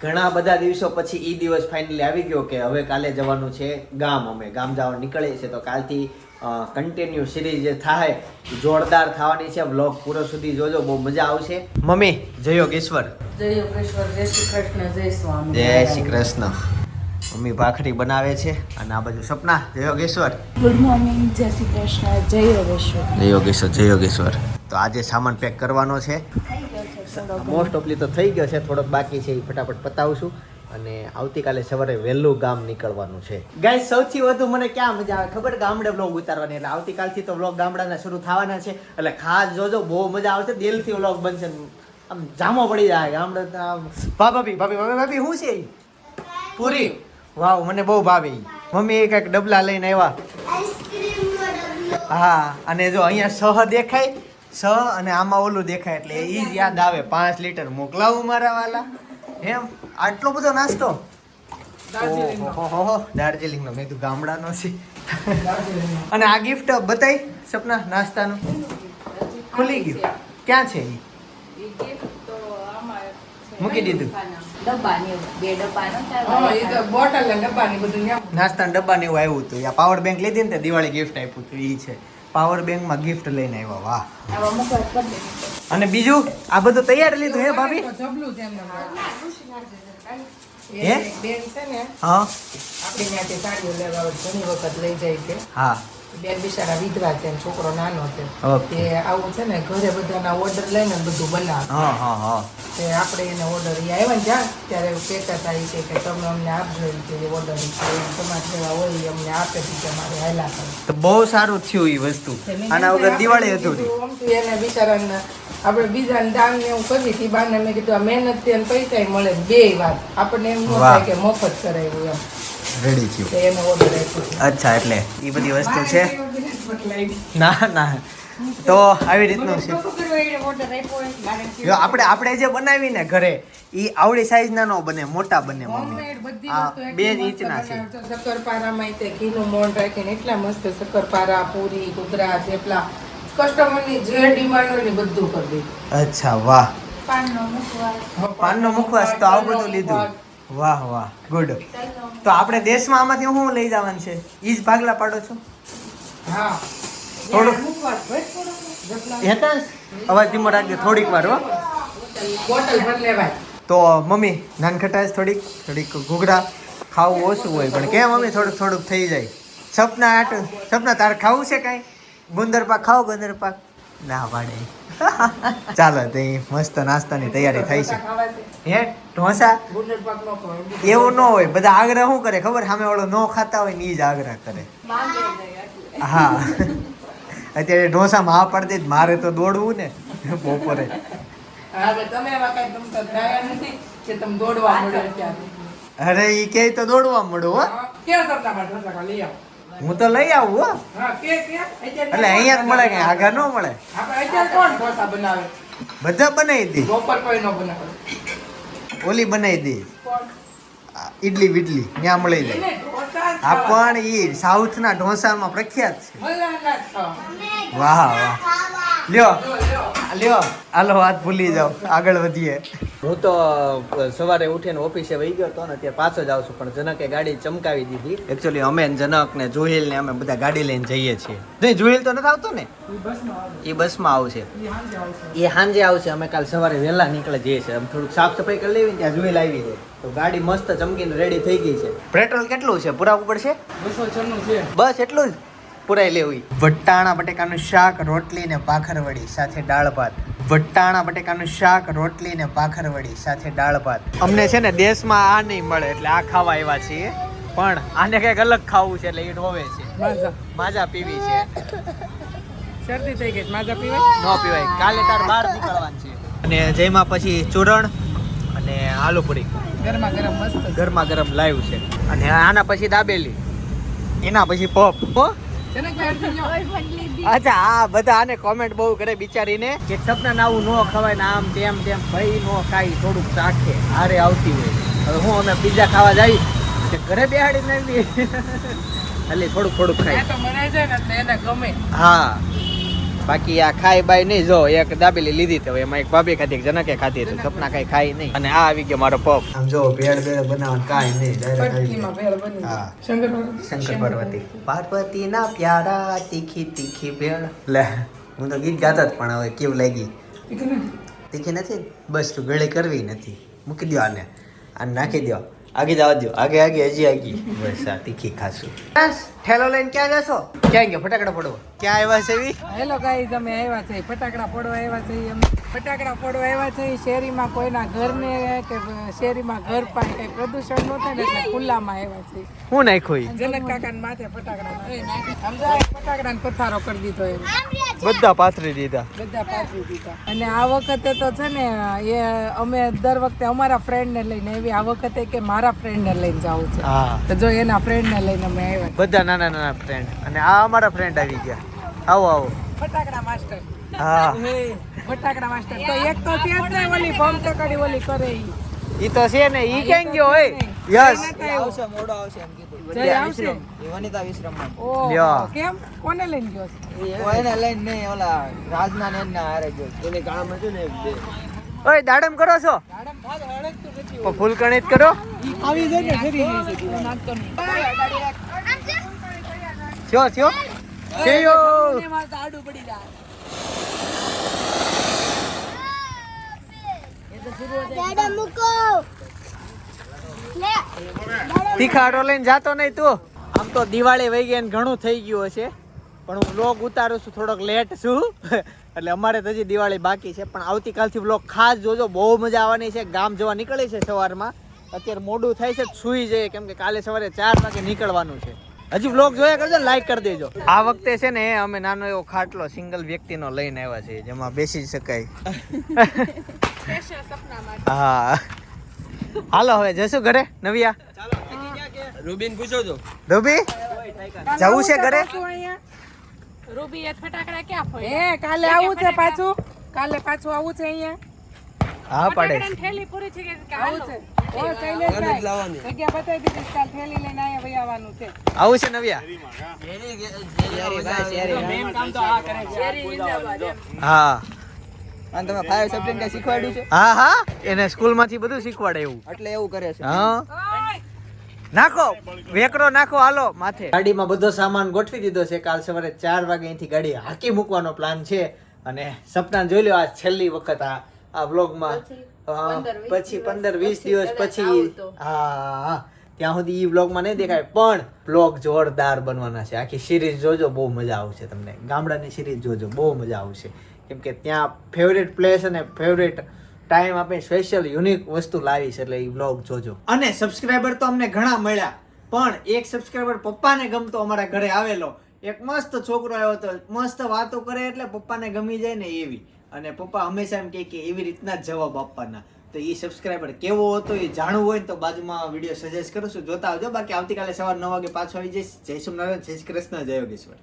ઘણા બધા દિવસો પછી ઈ દિવસ ફાઇનલી આવી ગયો કે હવે કાલે જવાનું છે ગામ. અમે ગામ જવા નીકળીએ છીએ તો કાલથી કન્ટિન્યુ સિરીઝ જે થાય જોરદાર થવાની છે. વ્લોગ પૂરો સુધી જોજો, બહુ મજા આવશે. મમ્મી જય યોગેશ્વર. જય યોગેશ્વર, જય શ્રી કૃષ્ણ, જય સ્વામી. જય શ્રી કૃષ્ણ. મમ્મી ભાખરી બનાવે છે અને આ બાજુ સપના. જય યોગેશ્વર. ગુડ મોર્નિંગ, જય શ્રી કૃષ્ણ, જય યોગેશ્વર. જય યોગેશ્વર, જય યોગેશ્વર. તો આજે સામાન પેક કરવાનો છે. મોસ્ટ ઓફલી તો થઈ ગયો છે, થોડોક બાકી છે, એ ફટાફટ પતાવશું અને આવતીકાલે સવારે વહેલું ગામ નીકળવાનું છે. ગાઈસ સૌથી વધુ મને ક્યાં મજા આવે ખબર? ગામડે વ્લોગ ઉતારવાની. એટલે આવતીકાલથી તો વ્લોગ ગામડાના શરૂ થવાના છે, એટલે ખાસ જોજો, બહુ મજા આવશે. દિલથી વ્લોગ બનશે, આમ જામો પડી જાય ગામડે. ભાભી ભાભી ભાભી ભાભી શું છે? પૂરી. વાવ, મને બહુ ભાવે. મમ્મી એક એક ડબલા લઈને આવ્યા. હા, અને જો અહીંયા સહ દેખાય, સ અને આમાં ઓલું દેખાય એટલે ઈ જ યાદ આવે. 5 લીટર મોકલાવું મારા વાલા. એમ આટલો બધો નાસ્તો? દાર્જિલિંગ નો. મેં તો ગામડાનો છે. અને આ ગિફ્ટ બતાવી સપના નાસ્તાનું ખુલી ગયું. ક્યાં છે ઈ? મૂકી દીધું. નાસ્તાના ડબ્બા ને એવું આવ્યું હતું. યા પાવર બેંક લીધી ને દિવાળી ગિફ્ટ આપ્યું હતું. ઈ છે પાવર બેંક માં ગિફ્ટ લઈને આવ્યા. વાહ. અને બીજું આ બધું તૈયાર લીધું હે ભાભી? હે બેન છે ને, હા આપણી ત્યાંથી સાડીઓ લેવા ઘણી વખત લઈ જાય છે. હા. બેન બિચારા વિધવા છે, છોકરો નાનો છે. ઓકે. તે આવું છે ને ઘરે બધાના ઓર્ડર લઈને બધું બનાવે. હા હા હા. તે આપણે એને ઓર્ડર આવ્યા ને જ્યાં ત્યારે એવું કહેતા હતા ઈ કે તમે અમને આપજો ઈ કે ઓર્ડર તમારે જેવા હોય ઈ અમને આપે છે તમારે હાલા કરે. તો બહુ સારું થયું ઈ વસ્તુ. આના વગર દિવાળી અધૂરી. આમ તો એને બિચારાને આપણે બીજાને દાન ને એવું કરી હતી બાને મેં કીધું આ મહેનત થી પૈસા મળે બે વાત. આપણને એમ ન થાય કે મફત કરાવ્યું એમ. રેડી થયું. તો એને ઓર્ડર આપ્યો. અચ્છા, એટલે ઈ બધી વસ્તુ છે. ના ના, તો આવી રીતનું છે. જો આપણે જે બનાવી ને ઘરે ઈ આવડી સાઈઝ ના નો બને, મોટા બને મમ્મી. આ 2 ઇંચના છે. શક્કરપારામાં તે ઘીનું મોણ રાખીને એટલા મસ્ત શક્કરપારા, પૂરી, કુદરા, થેપલા કસ્ટમરની જે ડિમાન્ડ હોય ને બધું કરી દે. અચ્છા, વાહ. પાનનો મુખવાસ. પાનનો મુખવાસ તો આવું બધું લીધું. વાહ વાહ, ગુડ. તો આપણે દેશમાં આમાંથી શું લઈ જવાનું છે? ઈ જ ભાગલા પાડો છો? હા. થોડુંક મુખવાસ હેતા અવાજ ધીમો રાખજો થોડીક વાર. હો, બોટલ ભર લેવાય. તો મમ્મી નાનખટાશ થોડીક ઘૂઘરા ખાવું ઓછું હોય પણ કેમ મમ્મી થોડુંક થઈ જાય. સપના તારે ખાવું છે કાંઈ? ગુંદર પાક ખાઓ? ગુંદર પાક ના પાડે. ચાલો તો મસ્ત નાસ્તાની તૈયારી થઈ છે. હે ઢોસા ગુંદર પાક નો ખવાય. એવું ન હોય. બધા આગ્રહ શું કરે ખબર? સામે વાળો ન ખાતા હોય ને ઈ જ આગ્રહ કરે. હા, અત્યારે ઢોસામાં હા પડતી જ મારે તો દોડવું ને બપોરે. હવે તમે એવા કાંઈ તમતા થયા નથી કે તમે દોડવા મળે અત્યારે. અરે ઈ કે તો દોડવા મળું. હો, ક્યાં કરતા બાર ઢોસા લઈ આવો. હું તો લઈ આવું. હો, હા કે એટલે અહીંયા જ મળે, કઈ આગળ ન મળે. આપણે અત્યારે કોણ ઢોસા બનાવે? બધા બનાવી દે. બપોર કોઈ ન બનાવે. ઓલી બનાવી દે ઈડલી બીડલી ત્યાં મળી જાય. એને ઢોસા જ આ પણ ઈ સાઉથના ઢોસામાં પ્રખ્યાત છે. મલાના જ ખાવા. વાહ વાહ. લ્યો લ્યો. હાલો વાત ભૂલી જાઓ, આગળ વધીએ. હું તો સવારે ઉઠીને ઓફિસે વહી ગયો હતો ને અત્યારે પાછો જ આવશું, પણ જનકે ગાડી ચમકાવી દીધી. એકચ્યુઅલી અમે જનક ને જોહિલ ને અમે બધા ગાડી લઈને જઈએ છીએ. નહીં, જોહિલ તો નથી આવતો ને, એ બસમાં આવશે. એ સાંજે આવશે. અમે કાલ સવારે વહેલા નીકળે જઈએ છીએ. થોડુંક સાફ સફાઈ કરી લેવી ત્યાં જોહિલ આવી જાય તો ગાડી મસ્ત ચમકીને રેડી થઈ ગઈ છે. પેટ્રોલ કેટલું છે? પુરાવું પડશે? 296 છે. બસ એટલું જ પુરાઈ લેવું. વટાણા બટેકાનું શાક, રોટલી ને ભાખરવડી સાથે દાળ ભાત. વટાણા બટેકાનું શાક, રોટલી ને ભાખરવડી સાથે દાળ ભાત. અમને છે ને દેશમાં આ નહીં મળે એટલે આ ખાવા આવ્યા છીએ, પણ આને કંઈક અલગ ખાવું છે એટલે એ ઢોવે છે. માજા પીવી છે. શરદી થઈ ગઈ. માજા પીવાય? ન પીવાય. કાલે તાર બહાર નીકળવાનું છે. અને જેમાં પછી ચૂરણ અને આલુપુરી ગરમા ગરમ મસ્ત. ગરમા ગરમ લાવ્યું છે. અને આના પછી દાબેલી, એના પછી પપ. અચ્છા, આ બધા આને કોમેન્ટ બહુ કરે બિચારીને કે સપના આવું ન ખવાય ને આમ તેમ ભાઈ નો ખાઈ થોડુંક ચાખે હારે આવતી હોય. હવે હું અમે પિઝા ખાવા જઈ ઘરે બેહાડીને આવી એટલે થોડુંક ખાઈ. તો મનાઈ જાય ને એટલે એને ગમે. હા, બાકી આ ખાઈ બાઈ નહીં. જો એક દાબેલી લીધી તો એમાં એક ભાભી ખાધી, એક જનકે ખાધી, તો સપના કઈ ખાઈ નહીં. અને આ આવી ગયો મારો પપ. આમ જો ભેળ ભેળ બનાવવાનું કાંઈ નહીં, પટકીમાં ભેળ બની. હા. શંકર શંકર પાર્વતી. પાર્વતી ના પ્યારા તીખી તીખી ભેળ. લે હું તો ગીત ગાતા જ, પણ હવે કેવું લાગી? તીખી નથી બસ, તું ગળે કરવી નથી. મૂકી દો આને, આને નાખી દો, આગે જવા દો, આગે આગે હજી આગી. બસ આ તીખી ખાશું. બસ ઠેલો લઈને ક્યાં જશો? ક્યાં ગયો ફટાકડા ફોડવા? ક્યાં આવ્યા છે એવી? હેલો ગાઈઝ, અમે આવ્યા છે ફટાકડા ફોડવા આવ્યા છે. અમે ફટાકડા ફોડવા આવ્યા છે. શેરીમાં કોઈના ઘરને કે શેરીમાં ઘર પાસે કઈ પ્રદૂષણ ન થાય ને એટલે ખુલ્લામાં આવ્યા છે. હું નાખ્યું? જનક કાકાના માથે ફટાકડા સમજાય, ફટાકડાનો પથારો કરી દીધો એમ. બધા પાથરી દીધા. બધા પાથરી દીધા. અને આ વખતે તો છે ને એ અમે દર વખતે અમારા ફ્રેન્ડને લઈને આવી, આ વખતે કે મારા ફ્રેન્ડને લઈને જવું છે. હા, તો જો એના ફ્રેન્ડને લઈને અમે આવ્યા. બધા નાના નાના ફ્રેન્ડ. અને આ અમારા ફ્રેન્ડ આવી ગયા. આવો આવો. ફટાકડા માસ્ટર. હા, ફટાકડા માસ્ટર તો એક તો છે જ ને, ઓલી બોમ્બ ચકડી ઓલી કરે ઈ. ઈ તો છે ને. ઈ ક્યાં ગયો હોય? યસ, આવશે મોડો આવશે એમ કીધું. જય આવશે. એ વનિતા વિશ્રામમાં. ઓહો, લ્યો. કેમ કોને લઈને ગયો છે? ઓ એને લઈને નહીં, ઓલા રાજના ને એના હારે ગયો. એને ગાળામાં છે ને બે. ઓય દાડમ કરો છો? મેડમ ભાગ હળગતું નથી. તો ફૂલ કણિત કરો. આવી જાય ને ફરી જશે જીવન. નાખતો નહીં. થયો થયો થયો. એમાં તો આડું પડી જાય. તીખાડો લઈને જાતો નહીં તું. આમ તો દિવાળી વહી ગઈ ને ઘણું થઈ ગયું હશે, પણ હું વ્લોગ ઉતારું છું થોડોક લેટ છું એટલે અમારે તો હજી દિવાળી બાકી છે. પણ આવતીકાલથી વ્લોગ ખાસ જોજો, બહુ મજા આવવાની છે. ગામ જવા નીકળી છે સવારમાં, અત્યારે મોડું થાય છે, સુઈ જઈએ કેમ કે કાલે સવારે 4 વાગે નીકળવાનું છે. હજી વ્લોગ જોયા કરજો, લાઈક કરી દેજો. આ વખતે છે ને અમે નાનો એવો ખાટલો સિંગલ વ્યક્તિનો લઈને આવ્યા છે, જેમાં બેસી શકાય. સ્પેશિયલ સપના માટે. હા, હાલો હવે જશું ઘરે. નવિયા રૂબીન પૂછો છો. ધોબી જવું છે ઘરે? રૂબી એ ફટાકડા ક્યાં ફોડે? હે કાલે આવું છે પાછું? કાલે પાછું આવું છે અહીંયા? હા પડે. થેલી પૂરી થઈ ગઈ કે આવું છે? ઓ શૈલેષભાઈ, જગ્યા બતાવી દીધી, કાલ થેલી લઈને અહીંયા વહી આવવાનું છે. આવું છે નવિયા? મેન કામ તો આ કરે છે. શેરી જિંદાબાદ એમ. હા અને તમે ફાયર સેફ્ટી ને શીખવાડ્યું છે હા હા, એને સ્કૂલ માંથી બધું શીખવાડે એવું. એટલે એવું કરે છે. હા, નાખો વેકરો નાખો, હાલો માથે. ગાડીમાં બધો સામાન ગોઠવી દીધો છે. કાલ સવારે 4 વાગે અહીંથી ગાડી હાકી મૂકવાનો પ્લાન છે. અને સપના જોઈ લો, આ છેલ્લી વખત આ વ્લોગમાં. પછી 15-20 દિવસ પછી. હા, ત્યાં સુધી ઈ વ્લોગમાં નહીં દેખાય, પણ વ્લોગ જોરદાર બનવાના છે. આખી સિરીઝ જોજો, બહુ મજા આવશે તમને. ગામડાની સિરીઝ જોજો, બહુ મજા આવશે. કેમ કે ત્યાં ફેવરેટ પ્લેસ અને ફેવરેટ ટાઈમ આપણે સ્પેશિયલ યુનિક વસ્તુ લાવી છે, એટલે એ વ્લોગ જોજો. અને સબસ્ક્રાઈબર તો અમને ઘણા મળ્યા, પણ એક સબસ્ક્રાઈબર પપ્પાને ગમતો અમારા ઘરે આવેલો. એક મસ્ત છોકરો આવ્યો હતો, મસ્ત વાતો કરે એટલે પપ્પાને ગમી જાય ને એવી. અને પપ્પા હંમેશા એમ કહે કે એવી રીતના જ જવાબ આપવાના. તો એ સબસ્ક્રાઈબર કેવો હતો એ જાણવું હોય ને તો બાજુમાં વિડીયો સજેસ્ટ કરું છું, જોતા આવજો. બાકી આવતીકાલે સવાર 9 વાગે પાછો આવી જઈશ. જય સોમનારાયણ, જય શ્રી કૃષ્ણ, જય યોગેશ્વર.